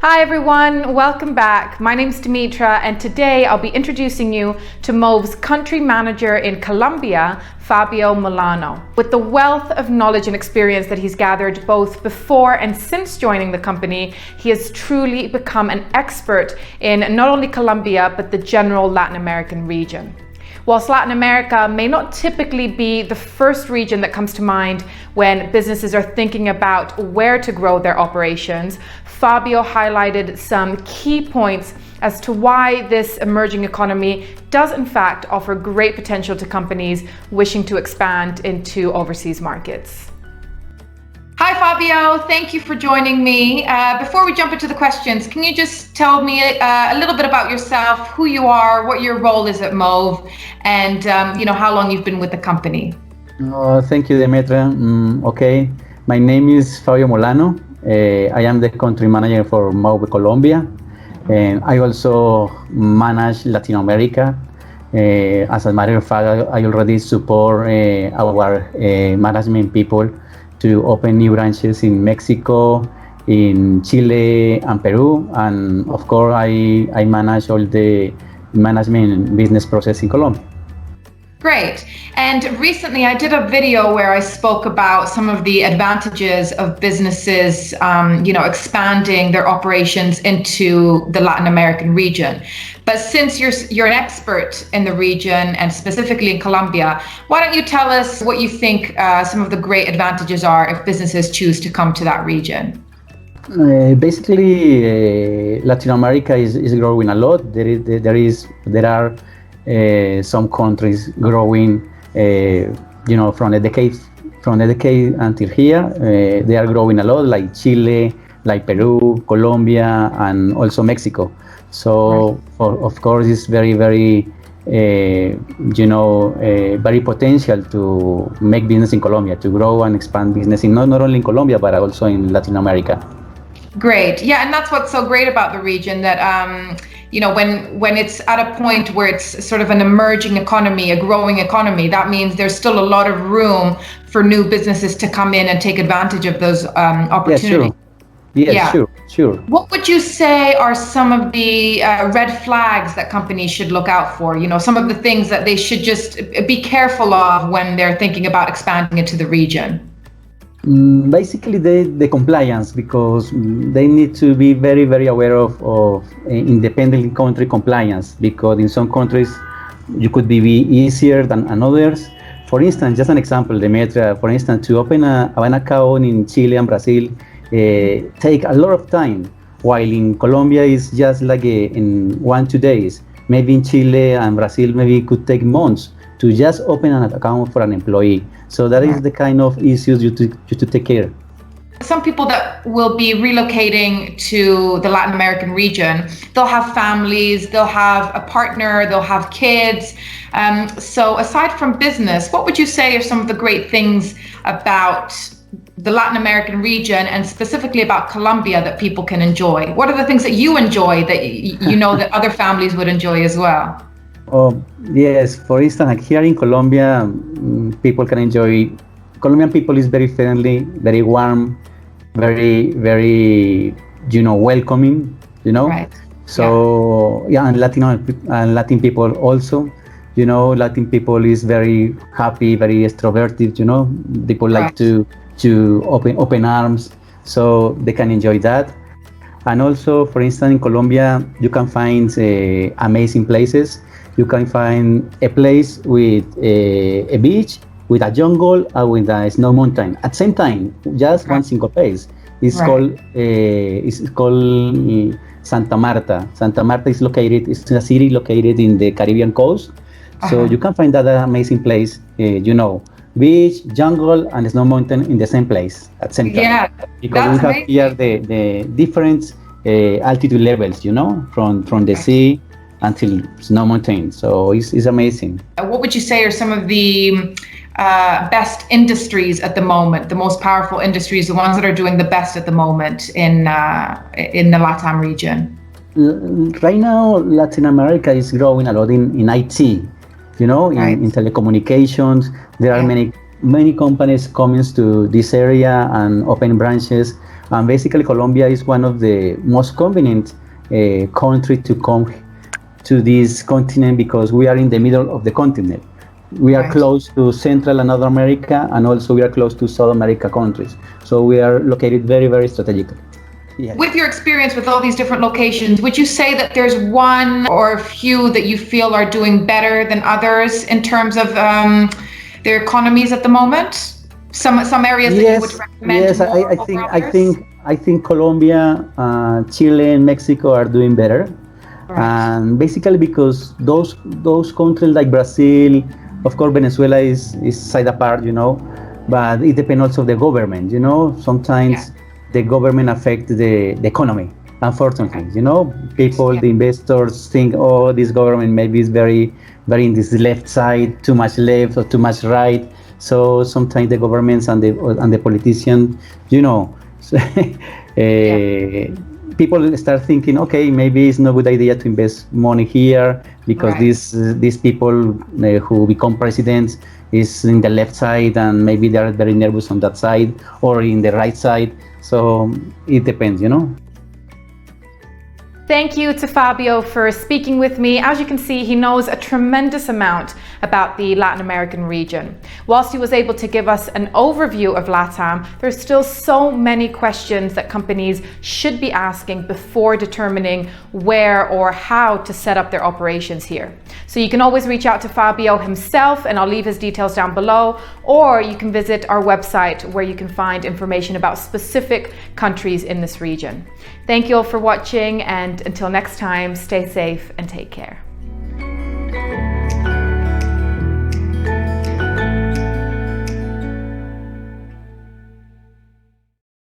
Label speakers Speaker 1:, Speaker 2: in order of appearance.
Speaker 1: Hi everyone, welcome back. My name's Dimitra and today I'll be introducing you to Mauve's country manager in Colombia, Fabio Molano. With the wealth of knowledge and experience that he's gathered both before and since joining the company, he has truly become an expert in not only Colombia but the general Latin American region. Whilst Latin America may not typically be the first region that comes to mind when businesses are thinking about where to grow their operations, Fabio highlighted some key points as to why this emerging economy does in fact offer great potential to companies wishing to expand into overseas markets. Hi Fabio, thank you for joining me. Before we jump into the questions, can you just tell me a little bit about yourself, who you are, what your role is at Mauve, and how long you've been with the company?
Speaker 2: Thank you, Demetra. Okay, my name is Fabio Molano. I am the country manager for Mauve Colombia, and I also manage Latin America. As a matter of fact, I already support our management people to open new branches in Mexico, in Chile and Peru, and of course I manage all the management business process in Colombia.
Speaker 1: Great. And recently I did a video where I spoke about some of the advantages of businesses, expanding their operations into the Latin American region. But since you're an expert in the region and specifically in Colombia, why don't you tell us what you think some of the great advantages are if businesses choose to come to that region?
Speaker 2: Basically, Latin America is growing a lot. There are some countries growing, from the decade until here, they are growing a lot, like Chile, like Peru, Colombia, and also Mexico. So, of course, it's very, very, very potential to make business in Colombia, to grow and expand business in not only in Colombia, but also in Latin America.
Speaker 1: Great. Yeah, and that's what's so great about the region, that when it's at a point where it's sort of an emerging economy, a growing economy, that means there's still a lot of room for new businesses to come in and take advantage of those opportunities.
Speaker 2: Yes, sure.
Speaker 1: What would you say are some of the red flags that companies should look out for? Some of the things that they should just be careful of when they're thinking about expanding into the region?
Speaker 2: Basically, the compliance, because they need to be very, very aware of independent country compliance, because in some countries you could be easier than others. For instance, just an example, Demetra, for instance, to open an account in Chile and Brazil take a lot of time, while in Colombia is just like in 1-2 days. Maybe in Chile and Brazil, maybe it could take months to just open an account for an employee. So that is the kind of issues you to take care.
Speaker 1: Some people that will be relocating to the Latin American region, they'll have families, they'll have a partner, they'll have kids. So aside from business, what would you say are some of the great things about the Latin American region and specifically about Colombia that people can enjoy? What are the things that you enjoy that that other families would enjoy as well?
Speaker 2: Yes, for instance, like here in Colombia, people can enjoy. Colombian people is very friendly, very warm, very, very, welcoming,
Speaker 1: Right.
Speaker 2: So and Latin people also, Latin people is very happy, very extroverted, people like to open arms, so they can enjoy that. And also, for instance, in Colombia, you can find amazing places. You can find a place with a beach, with a jungle, and with a snow mountain at the same time. Just one single place. It's called Santa Marta. Santa Marta is located. It's a city located in the Caribbean coast. So you can find that amazing place. Beach, jungle, and snow mountain in the same place at the same time.
Speaker 1: Yeah,
Speaker 2: because we have here the different altitude levels. From the sea until snow mountain. So it's amazing.
Speaker 1: What would you say are some of the best industries at the moment, the most powerful industries, the ones that are doing the best at the moment in the LATAM region?
Speaker 2: Right now, Latin America is growing a lot in IT, in telecommunications. There are many companies coming to this area and open branches. And basically, Colombia is one of the most convenient country to come to this continent because we are in the middle of the continent. We are
Speaker 1: Right.
Speaker 2: close to Central and North America, and also we are close to South America countries. So we are located very, very strategically. Yes.
Speaker 1: With your experience with all these different locations, would you say that there's one or a few that you feel are doing better than others in terms of their economies at the moment? Some areas that you would recommend
Speaker 2: yes,
Speaker 1: more
Speaker 2: I
Speaker 1: over
Speaker 2: think
Speaker 1: others?
Speaker 2: I think Colombia, Chile, and Mexico are doing better,
Speaker 1: Right.
Speaker 2: and basically because those countries like Brazil, of course, Venezuela is side apart, but it depends also the government, Sometimes the government affects the economy. Unfortunately, people, the investors think, oh, this government maybe is very, very in this left side, too much left or too much right. So sometimes the governments and the politicians, people start thinking, okay, maybe it's not a good idea to invest money here because
Speaker 1: Right.
Speaker 2: these people who become presidents is in the left side and maybe they are very nervous on that side or in the right side. So it depends,
Speaker 1: Thank you to Fabio for speaking with me. As you can see, he knows a tremendous amount about the Latin American region. Whilst he was able to give us an overview of LATAM, there's still so many questions that companies should be asking before determining where or how to set up their operations here. So you can always reach out to Fabio himself, and I'll leave his details down below, or you can visit our website where you can find information about specific countries in this region. Thank you all for watching, and until next time, stay safe and take care.